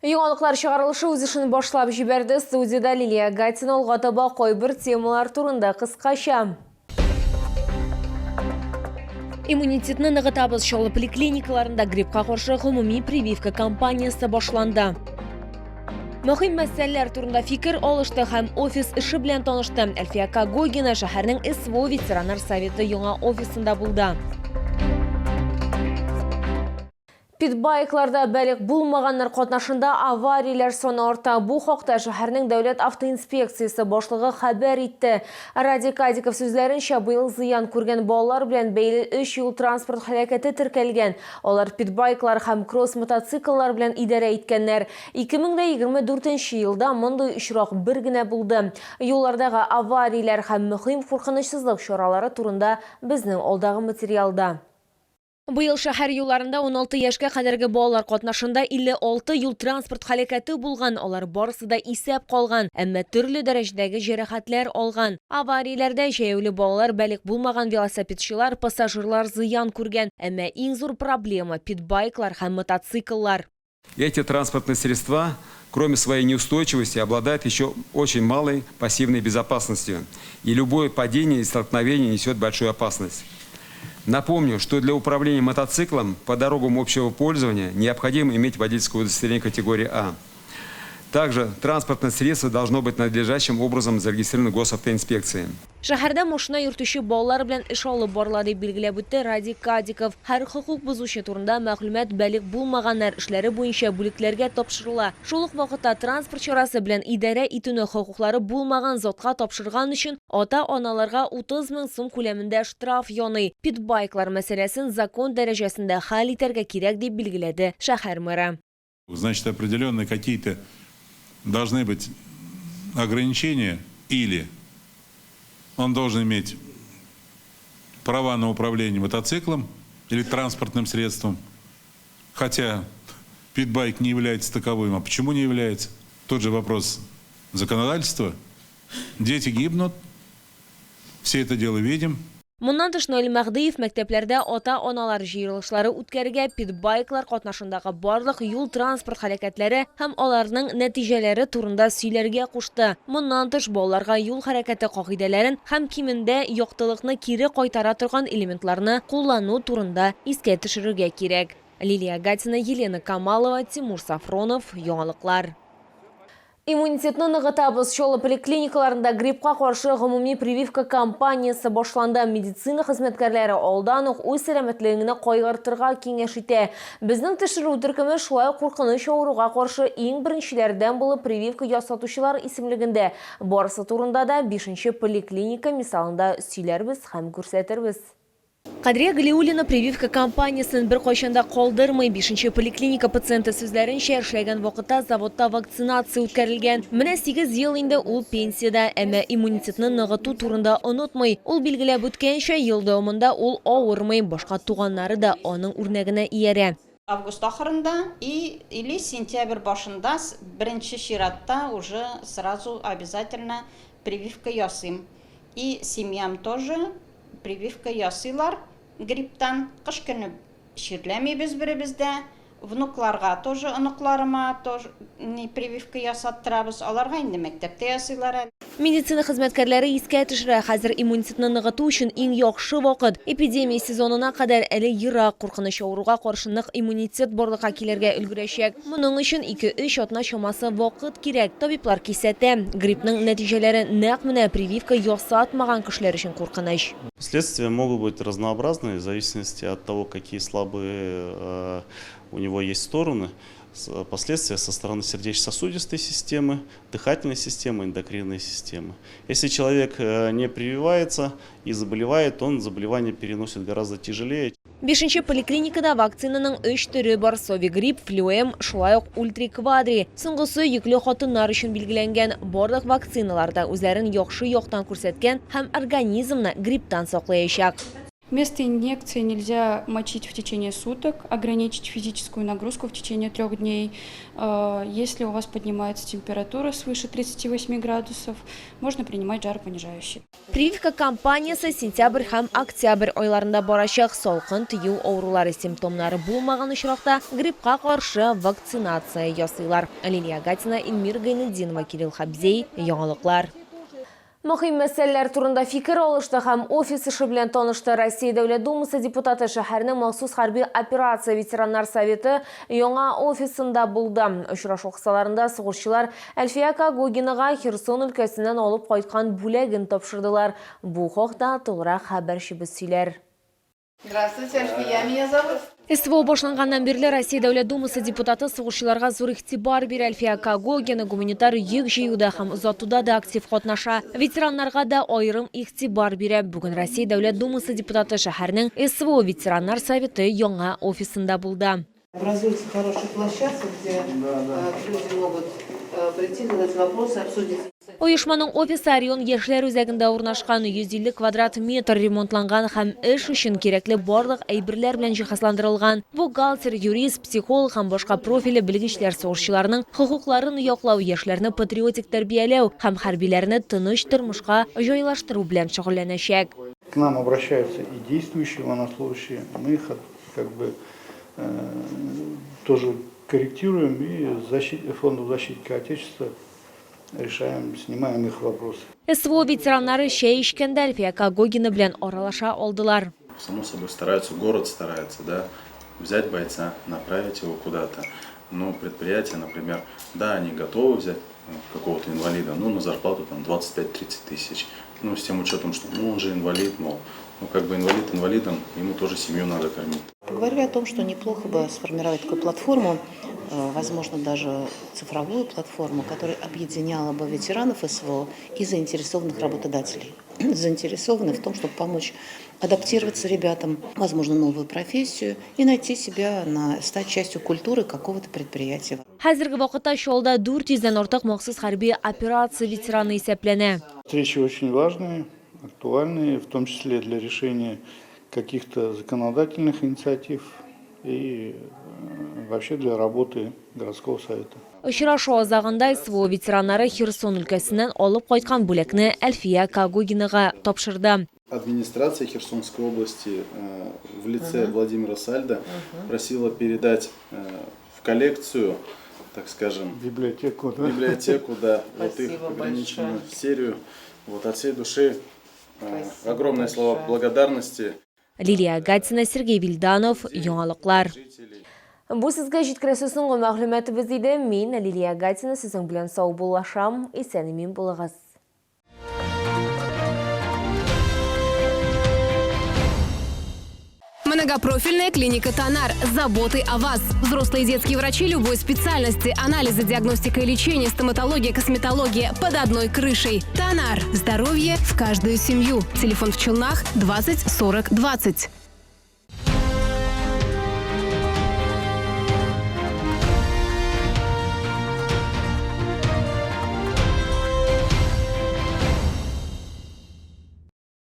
Яңалыклар чыгарылышы үз эшен башлап җибәрде. Студияда Лилия Гатина алга кайбер темалар турында кыскача. Иммунитетны ныгытабыз чаллы поликлиникаларында гриппка каршы гомуми прививка кампаниясы башланды. Мөһим мәсьәләләр турында фикер алышты һәм офис эше белән танышты. Әлфия Кагогина шәһәрнең СВО ветераннар советы яңа офисында булды. Питбайкларда бәлек булмаганнар катнашында аварияләр саны арта. Бу хакта шәһәрнең дәүләт автоинспекциясе башлыгы хәбәр итте. Радик Кадиков сүзләренчә, быел зыян күргән балалар белән бәйле 3 юл транспорт һәлакәте теркәлгән. Алар питбайклар һәм кросс мотоцикллар белән идарә иткәннәр. 2024 елда мондый очрак бер генә булды. Юллардагы аварияләр һәм мөһим куркынычсызлык чаралары турында безнең алдагы материалда. Быел шәһәр юлларында 16 яшькә кадәрге балалар катнашында 56 юл транспорт һәлакәте булган. Алар барысы да исәп калган, әмма төрле дәрәҗәдәге җәрәхәтләр алган. Аварияләрдә җәяүле балалар, бәлек булмаган велосипедчылар, пассажирлар зыян күргән. Әмма иң зур проблема питбайклар һәм мотоцикллар. Эти транспортные средства, кроме своей неустойчивости, обладают еще очень малой пассивной безопасностью. И любое падение и столкновение несет большую опасность. Напомню, что для управления мотоциклом по дорогам общего пользования необходимо иметь водительское удостоверение категории А. Также транспортное средство должно быть надлежащим образом зарегистрировано госавтоинспекцией. Шәһәрдә машина йөртүче балалар белән эш алып барыла дип билгеләп үтте Радик Кадиков. Һәр хокук бузучы турында мәгълүмат бәлек булмаганнар эшләре буенча бүлекләргә тапшырыла. Шул ук вакытта транспорт чарасы белән идарә итүне хокуклары булмаган затка тапшырган өчен ата-аналарга 30 000 сум күләмендә штраф яный. Питбайклар мәсьәләсен закон дәрәҗәсендә хәл итәргә кирәк дип билгеләде шәһәр мэры. Значит, определенные какие-то должны быть ограничения, или он должен иметь права на управление мотоциклом или транспортным средством, хотя питбайк не является таковым. А почему не является? Тот же вопрос законодательства. Дети гибнут, все это дело видим. Моннан тыш Наил Мәгъдиев мәктәпләрдә ата-аналар җыелышлары үткәрергә питбайклар катнашындагы барлык юл транспорт һәлакәтләре һәм аларның нәтиҗәләре турында сөйләргә кушты. Моннан тыш балаларга юл хәрәкәте кагыйдәләрен һәм кимендә яктылыкны кире кайтара торган элементларны куллану турында искә төшерергә кирәк. Лилия Гатина, Елена Камалова, Тимур Сафронов, Яңалыклар. Иммунитетны ныгытабыз чаллы поликлиникаларында гриппка каршы гомуми прививка кампаниясы башланды. Медицина хезмәткәрләре алдан ук үз сәламәтлегенә кайгыртырга киңәш итә. Безнең төшерү төркеме шулай куркыныч авыруга каршы иң беренчеләрдән булып прививка ясатучылар исемлегендә. Барысы турында да 5-нче поликлиника мисалында сөйләрбез һәм күрсәтербез. Кадрия Галиуллина прививка кампаниясын бер кайчанда калдырмый. 5-нче поликлиника пациенты сүзләренчә эшләгән вакытта заводта вакцинация үткәрелгән. Менә 8 ел инде ул пенсиядә, әмма иммунитетны ныгыту турында онытмый. Ул билгеләп үткәнчә ел дәвамында ул авырмый, башка туганнары да аның үрнәгенә иярә. Август ахырында или сентябрь башында беренче чиратта уже сразу обязательно прививка ясыйм. И семьям тоже прививка ясыйлар грипптан. Кыш көне ширләмибез беребездә. Внукларга тоже, оныкларыма тоже прививка ясаттырабыз. Аларга инде мәктәптә ясыйлар. Медицина хезмәткәрләре искә төшерә, хәзер иммунитетны ныгыту өчен иң яхшы вакыт. Эпидемия сезонына кадәр әле ерак куркыныч авыруга каршы нык иммунитет барлыкка килергә өлгерәчәк. Моның өчен 2-3 атна чамасы вакыт кирәк. Табиблар кисәтә. Гриппның нәтиҗәләре нәкъ менә прививка ясатмаган кешеләр өчен куркыныч. Последствия могут быть разнообразные в зависимости от того, какие слабые у него есть стороны. Последствия со стороны сердечно-сосудистой системы, дыхательной системы, эндокринной системы. Если человек не прививается и заболевает, он заболевание переносит гораздо тяжелее. 5-нче поликлиникада вакцинаның 3 төре бар: Совигрипп, Флюэм, шулай ук Ультриквадри. Соңгысы йөкле хатыннар өчен билгеләнгән. Барлык вакциналарда үзләрен яхшы яктан күрсәткән һәм организмны грипптан саклаячак. Вместо инъекции нельзя мочить в течение суток, ограничить физическую нагрузку в течение 3 дней. Если у вас поднимается температура свыше 38 градусов, можно принимать жаропонижающие. Прививка кампаниясы сентябрь һәм октябрь айларында барачак. Салкын, тию авырулары симптомнары булмаган очракта гриппка каршы вакцинация ясыйлар. Лилия Гатина, Эльмира Гайнетдинова, Кирилл Хабзей, яңалыклар. Мөһим мәсьәләләр турында фикер алышты һәм офис эше белән танышты. Россия Дәүләт Думасы депутаты шәһәрнең махсус хәрби операция ветераннар советы яңа офисында булды. Очрашу кысаларында сугышчылар Әлфия Кагогинага Херсон өлкәсеннән алып кайткан бүләген тапшырдылар. Бу хакта тулырак хәбәрчебез сөйләр. Здравствуйте, Альфия, меня зовут. СВО башланганнан бирле Россия Дәүләт Думасы депутаты сугышчыларга зур игътибар бирә. Әлфия Кагогина гуманитар йөк җыюда һәм озатуда да актив катнаша. Ветераннарга да айрым игътибар бирә. Бүген Россия Дәүләт Думасы депутаты шәһәрнең СВО ветераннар советы яңа офисында булды. Образуется хорошая площадка, где люди могут прийти, задать вопросы, обсудить. Оешманың офисы район яшьләр үзәгендә урнашкан, 150 квадрат метр ремонтланган һәм эш өчен кирәкле барлык әйберләр белән җиһазландырылган. Бухгалтер, юрист, психолог һәм башка профильле белгечләр сугышчыларның хокукларын яклау, яшьләрне патриотик тәрбияләү һәм хәрбиләрне тыныч тормышка җайлаштыру белән шөгыльләнәчәк. К нам обращаются и действующие военнослужащие, мы их тоже корректируем и фонду защиты Отечества решаем, снимаем их вопросы. СВО ветераннары чәй эчкәндә Әлфия Кагогина белән аралаша алдылар. Само собой стараются, город старается, да, взять бойца, направить его куда-то. Но предприятия, например, да, они готовы взять какого-то инвалида, но на зарплату там 25-30 тысяч. Ну, с тем учетом, что он же инвалид, мол, как бы инвалид инвалидом, ему тоже семью надо кормить. Говорили о том, что неплохо бы сформировать такую платформу, возможно, даже цифровую платформу, которая объединяла бы ветеранов СВО и заинтересованных работодателей. Заинтересованы в том, чтобы помочь адаптироваться ребятам, возможно, новую профессию и найти себя, стать частью культуры какого-то предприятия. Хәзерге вакытта Чалда 400-дән артык махсус хәрби операция ветераны исәпләнә. Встречи очень важные, актуальные, в том числе для решения каких-то законодательных инициатив и вообще для работы городского совета. Очрашу азагында СВО ветераннары Херсон өлкәсеннән алып кайткан бүләкне Әлфия Кагогинага тапшырды. Администрация Херсонской области в лице Владимира Сальда просила передать в коллекцию, так скажем, библиотеку, да, вот их ограниченную серию. Вот от всей души огромные слова благодарности. Лилия Гатина, Сергей Вильданов, яңалыклар. Бу сезгә җиткерәсе соңгы мәгълүматыбыз иде. Мин Лилия Гатина, сезнең белән сау булашам. Исән-имин булыгыз. Многопрофильная клиника «Танар». Заботы о вас. Взрослые и детские врачи любой специальности. Анализы, диагностика и лечение, стоматология, косметология под одной крышей. «Танар». Здоровье в каждую семью. Телефон в Челнах 20 40 20.